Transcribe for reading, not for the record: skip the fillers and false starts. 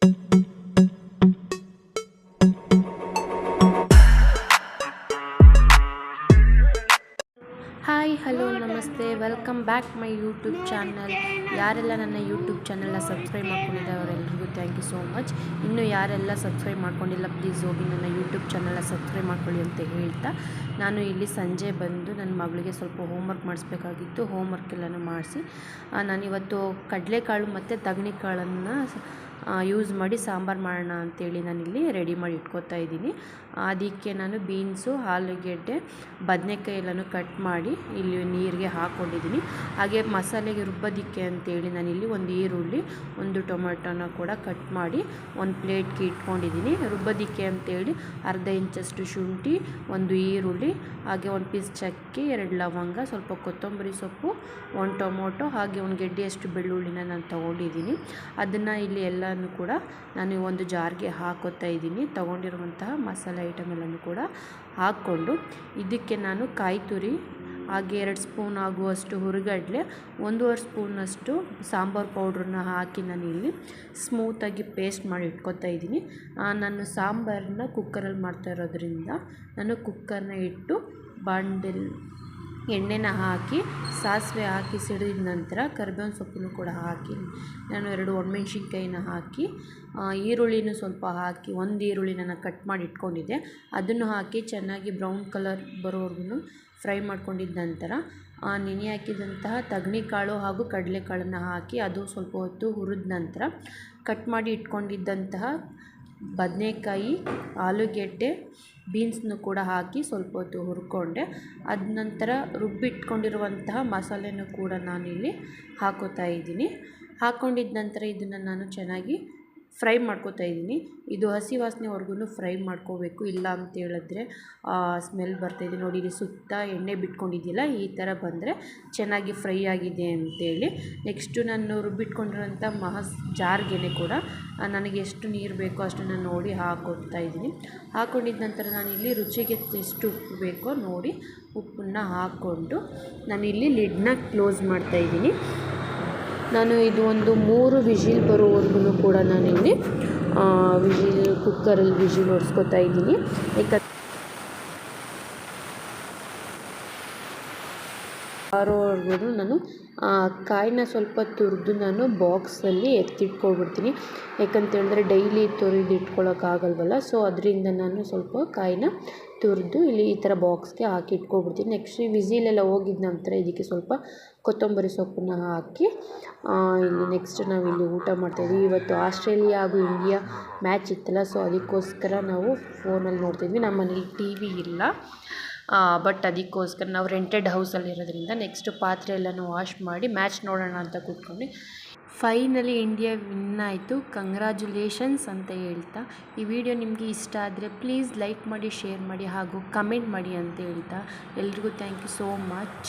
Hi hello ನಮಸ್ತೆ welcome back my YouTube channel. ಯಾರೆಲ್ಲ ನನ್ನ ಯೂಟ್ಯೂಬ್ ಚಾನಲ್ನ ಸಬ್ಸ್ಕ್ರೈಬ್ ಮಾಡ್ಕೊಂಡಿದ್ದಾರೆ ಅವರೆಲ್ಲರಿಗೂ ಥ್ಯಾಂಕ್ ಯು ಸೋ ಮಚ್. ಇನ್ನೂ ಯಾರೆಲ್ಲ ಸಬ್ಸ್ಕ್ರೈಬ್ ಮಾಡ್ಕೊಂಡಿಲ್ಲ ಪ್ಲೀಸ್ ಹೋಗಿ ನನ್ನ ಯೂಟ್ಯೂಬ್ ಚಾನಲ್ನ ಸಬ್ಸ್ಕ್ರೈಬ್ ಮಾಡ್ಕೊಳ್ಳಿ ಅಂತ ಹೇಳ್ತಾ, ನಾನು ಇಲ್ಲಿ ಸಂಜೆ ಬಂದು ನನ್ನ ಮಗಳಿಗೆ ಸ್ವಲ್ಪ ಹೋಮ್ವರ್ಕ್ ಮಾಡಿಸ್ಬೇಕಾಗಿತ್ತು. ಹೋಮ್ವರ್ಕ್ ಎಲ್ಲನೂ ಮಾಡಿಸಿ ನಾನಿವತ್ತು ಕಡಲೆಕಾಳು ಮತ್ತು ತಗಣಿಕಾಳನ್ನು ಯೂಸ್ ಮಾಡಿ ಸಾಂಬಾರು ಮಾಡೋಣ ಅಂಥೇಳಿ ನಾನಿಲ್ಲಿ ರೆಡಿ ಮಾಡಿ ಇಟ್ಕೋತಾ ಇದ್ದೀನಿ. ಅದಕ್ಕೆ ನಾನು ಬೀನ್ಸು, ಆಲೂಗೆಡ್ಡೆ, ಬದನೆಕಾಯಿ ಎಲ್ಲನೂ ಕಟ್ ಮಾಡಿ ಇಲ್ಲಿ ನೀರಿಗೆ ಹಾಕ್ಕೊಂಡಿದ್ದೀನಿ. ಹಾಗೆ ಮಸಾಲೆಗೆ ರುಬ್ಬೋದಕ್ಕೆ ಅಂತೇಳಿ ನಾನಿಲ್ಲಿ ಒಂದು ಈರುಳ್ಳಿ, ಒಂದು ಟೊಮೆಟೊನ ಕೂಡ ಕಟ್ ಮಾಡಿ ಒಂದು ಪ್ಲೇಟ್ಗೆ ಇಟ್ಕೊಂಡಿದ್ದೀನಿ. ರುಬ್ಬೋದಕ್ಕೆ ಅಂತೇಳಿ ಅರ್ಧ ಇಂಚಷ್ಟು ಶುಂಠಿ, ಒಂದು ಈರುಳ್ಳಿ, ಹಾಗೆ ಒಂದು ಪೀಸ್ ಚಕ್ಕೆ, 2 ಲವಂಗ, ಸ್ವಲ್ಪ ಕೊತ್ತಂಬರಿ ಸೊಪ್ಪು, ಒಂದು ಟೊಮೊಟೊ, ಹಾಗೆ ಒಂದು ಗೆಡ್ಡೆಯಷ್ಟು ಬೆಳ್ಳುಳ್ಳಿನ ನಾನು ತೊಗೊಂಡಿದ್ದೀನಿ. ಅದನ್ನು ಇಲ್ಲಿ ಎಲ್ಲನೂ ಕೂಡ ನಾನು ಒಂದು ಜಾರ್ಗೆ ಹಾಕೋತಾ ಇದ್ದೀನಿ. ತೊಗೊಂಡಿರುವಂತಹ ಮಸಾಲೆ ಐಟಮ್ ಎಲ್ಲನೂ ಕೂಡ ಹಾಕ್ಕೊಂಡು ಇದಕ್ಕೆ ನಾನು ಕಾಯಿ ತುರಿ, ಹಾಗೆ 2 ಸ್ಪೂನ್ ಆಗುವಷ್ಟು ಹುರಿಗಡಲೆ, 1.5 ಸ್ಪೂನಷ್ಟು ಸಾಂಬಾರು ಪೌಡ್ರನ್ನ ಹಾಕಿ ನಾನು ಇಲ್ಲಿ ಸ್ಮೂತಾಗಿ ಪೇಸ್ಟ್ ಮಾಡಿ ಇಟ್ಕೊತಾ ಇದ್ದೀನಿ. ನಾನು ಸಾಂಬಾರನ್ನ ಕುಕ್ಕರಲ್ಲಿ ಮಾಡ್ತಾ ಇರೋದ್ರಿಂದ ನಾನು ಕುಕ್ಕರ್ನ ಇಟ್ಟು ಬಾಣಲೆಯಲ್ಲಿ ಎಣ್ಣೆನ ಹಾಕಿ ಸಾಸಿವೆ ಹಾಕಿ ಸಿಡಿದ ನಂತರ ಕರಿಬೇವಿನ ಸೊಪ್ಪನ್ನು ಕೂಡ ಹಾಕಿ ನಾನು 2 ಒಣಮೆಣ್ಸಿನ್ಕಾಯಿನ ಹಾಕಿ ಈರುಳ್ಳಿನೂ ಸ್ವಲ್ಪ ಹಾಕಿ, ಒಂದು ಈರುಳ್ಳಿನ ಕಟ್ ಮಾಡಿ ಇಟ್ಕೊಂಡಿದ್ದೆ ಅದನ್ನು ಹಾಕಿ ಚೆನ್ನಾಗಿ ಬ್ರೌನ್ ಕಲರ್ ಬರೋವರೆಗೂ ಫ್ರೈ ಮಾಡ್ಕೊಂಡಿದ್ದ ನಂತರ ನೆನೆ ಹಾಕಿದಂತಹ ತಗಣಿಕಾಳು ಹಾಗೂ ಕಡಲೆಕಾಳನ್ನು ಹಾಕಿ ಅದು ಸ್ವಲ್ಪ ಹೊತ್ತು ಹುರಿದ ನಂತರ ಕಟ್ ಮಾಡಿ ಇಟ್ಕೊಂಡಿದ್ದಂತಹ ಬದನೆಕಾಯಿ, ಆಲೂಗೆಡ್ಡೆ, ಬೀನ್ಸ್ನು ಕೂಡ ಹಾಕಿ ಸ್ವಲ್ಪ ಹೊತ್ತು ಹುರ್ಕೊಂಡೆ. ಅದ ನಂತರ ರುಬ್ಬಿಟ್ಕೊಂಡಿರುವಂತಹ ಮಸಾಲೆನೂ ಕೂಡ ನಾನಿಲ್ಲಿ ಹಾಕೋತಾ ಇದ್ದೀನಿ. ಹಾಕ್ಕೊಂಡಿದ್ದ ನಂತರ ಇದನ್ನು ನಾನು ಚೆನ್ನಾಗಿ ಫ್ರೈ ಮಾಡ್ಕೋತಾ ಇದ್ದೀನಿ. ಇದು ಹಸಿ ವಾಸನೆವರೆಗೂ ಫ್ರೈ ಮಾಡ್ಕೋಬೇಕು, ಇಲ್ಲ ಅಂತ ಹೇಳಿದ್ರೆ ಸ್ಮೆಲ್ ಬರ್ತಾಯಿದೆ. ನೋಡಿ, ಇಲ್ಲಿ ಸುತ್ತ ಎಣ್ಣೆ ಬಿಟ್ಕೊಂಡಿದ್ದಿಲ್ಲ, ಈ ಥರ ಬಂದರೆ ಚೆನ್ನಾಗಿ ಫ್ರೈ ಆಗಿದೆ ಅಂತೇಳಿ. ನೆಕ್ಸ್ಟು ನಾನು ರುಬ್ಬಿಟ್ಕೊಂಡಿರೋಂಥ ಜಾರ್ಗೆ ಕೂಡ ನನಗೆ ಎಷ್ಟು ನೀರು ಬೇಕೋ ಅಷ್ಟನ್ನು ನೋಡಿ ಹಾಕ್ಕೊಡ್ತಾ ಇದ್ದೀನಿ. ಹಾಕ್ಕೊಂಡಿದ್ದ ನಂತರ ನಾನಿಲ್ಲಿ ರುಚಿಗೆ ಎಷ್ಟು ಉಪ್ಪು ಬೇಕೋ ನೋಡಿ ಉಪ್ಪನ್ನು ಹಾಕ್ಕೊಂಡು ನಾನಿಲ್ಲಿ ಲಿಡ್ನ ಕ್ಲೋಸ್ ಮಾಡ್ತಾಯಿದ್ದೀನಿ. ನಾನು ಇದು ಒಂದು 3 ವಿಜಿಲ್ ಬರೋವರೆಗೂ ಕೂಡ ನಾನಿಲ್ಲಿ ಕುಕ್ಕರಲ್ಲಿ ವಿಜಿಲ್ ಹೊಡ್ಸ್ಕೊತಾ ಇದ್ದೀನಿ. ಆರೋವರೆಗೂ ನಾನು ಕಾಯಿನ ಸ್ವಲ್ಪ ತುರಿದು ನಾನು ಬಾಕ್ಸಲ್ಲಿ ಎತ್ತಿಟ್ಕೊಳ್ಬಿಡ್ತೀನಿ. ಯಾಕಂತೇಳಿದ್ರೆ ಡೈಲಿ ತುರಿದು ಇಟ್ಕೊಳ್ಳೋಕ್ಕಾಗಲ್ವಲ್ಲ, ಸೊ ಅದರಿಂದ ನಾನು ಸ್ವಲ್ಪ ಕಾಯಿನ ತುರಿದು ಇಲ್ಲಿ ಈ ಥರ ಬಾಕ್ಸ್ಗೆ ಹಾಕಿ ಇಟ್ಕೊಳ್ಬಿಡ್ತೀನಿ. ನೆಕ್ಸ್ಟ್ ವಿಸಿಲೆಲ್ಲ ಹೋಗಿದ ನಂತರ ಇದಕ್ಕೆ ಸ್ವಲ್ಪ ಕೊತ್ತಂಬರಿ ಸೊಪ್ಪನ್ನ ಹಾಕಿ ಇಲ್ಲಿ ನೆಕ್ಸ್ಟ್ ನಾವಿಲ್ಲಿ ಊಟ ಮಾಡ್ತಾಯಿದ್ವಿ. ಇವತ್ತು ಆಸ್ಟ್ರೇಲಿಯಾ ಹಾಗೂ ಇಂಡಿಯಾ ಮ್ಯಾಚ್ ಇತ್ತಲ್ಲ, ಸೊ ಅದಕ್ಕೋಸ್ಕರ ನಾವು ಫೋನಲ್ಲಿ ನೋಡ್ತಿದ್ವಿ. ನಮ್ಮ ಮನೇಲಿ TV ಇಲ್ಲ, ಬಟ್ ಅದಕ್ಕೋಸ್ಕರ ನಾವು ರೆಂಟೆಡ್ ಹೌಸಲ್ಲಿ ಇರೋದ್ರಿಂದ ನೆಕ್ಸ್ಟ್ ಪಾತ್ರೆ ಎಲ್ಲನೂ ವಾಶ್ ಮಾಡಿ ಮ್ಯಾಚ್ ನೋಡೋಣ ಅಂತ ಕೂತ್ಕೊಂಡು ಫೈನಲಿ ಇಂಡಿಯಾ ವಿನ್ ಆಯಿತು. ಕಂಗ್ರ್ಯಾಚುಲೇಷನ್ಸ್ ಅಂತ ಹೇಳ್ತಾ, ಈ ವಿಡಿಯೋ ನಿಮಗೆ ಇಷ್ಟ ಆದರೆ ಪ್ಲೀಸ್ ಲೈಕ್ ಮಾಡಿ, ಶೇರ್ ಮಾಡಿ ಹಾಗೂ ಕಮೆಂಟ್ ಮಾಡಿ ಅಂತ ಹೇಳ್ತಾ ಎಲ್ರಿಗೂ ಥ್ಯಾಂಕ್ ಯು ಸೋ ಮಚ್.